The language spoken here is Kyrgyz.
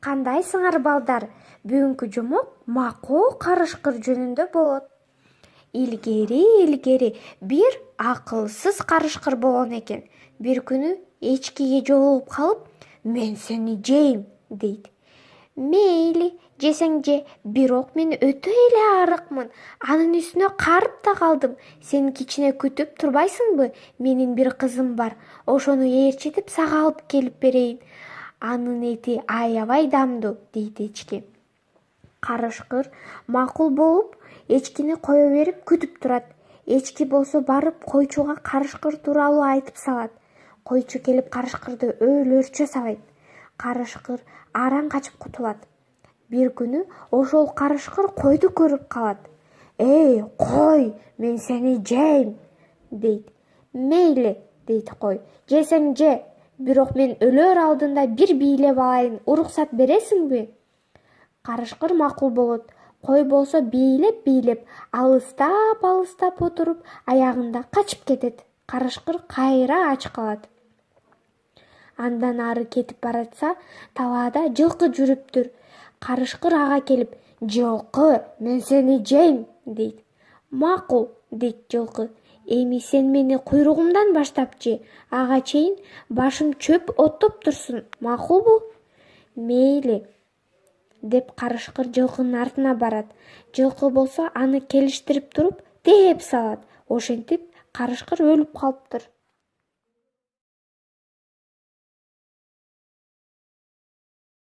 Кандайсыңар балдар? Бүгүнкү жомок макул карышкыр жөнүндө болот. Илгери бир акылсыз карышкыр болгон экен. Бир күнү эчкиге жолугуп калып, "Мен сени жейм" дейт. "Мейли, жесең же, бирок мен өтө эле арыкмын. Анын үстүнө карып да калдым. Сен кичине күтүп турбайсыңбы? Менин бир кызым бар. Ошону ээрчитип сага алып келип берейин. Анын эти аябай дамдуу" дейт эчки. Карышкыр макул болуп, эчкини кое берип күтүп турат. Эчки болсо барып койчуга карышкыр тууралуу айтып салат. Койчу келип карышкырды өлөрчө сабайт. Карышкыр араң качып кутулат. Бир күнү ошол карышкыр койду көрүп калат. "Эй, кой, мен сени жейм" дейт. "Мейли" дейт кой. "Жесең же, бирок мен өлөр алдында бир бийлеп алайын, уруксат бересиңби?" Карышкыр макул болот. Кой болсо бийлеп, алыстап отуруп, аягында качып кетет. Карышкыр кайра ач калат. Андан ары кетип баратса, талаада жылкы жүрүптүр. Карышкыр ага келип, "Жылкы, мен сени жейм" дейт. "Макул" дейт жылкы. "Эми сен мени куйругумдан баштап же, ага чейин башым чөп оттоп турсун, макулбу?" "Мейли" деп карышкыр жылкынын артына барат. Жылкы болсо аны келиштирип туруп тээп салат. Ошентип карышкыр өлүп калыптыр.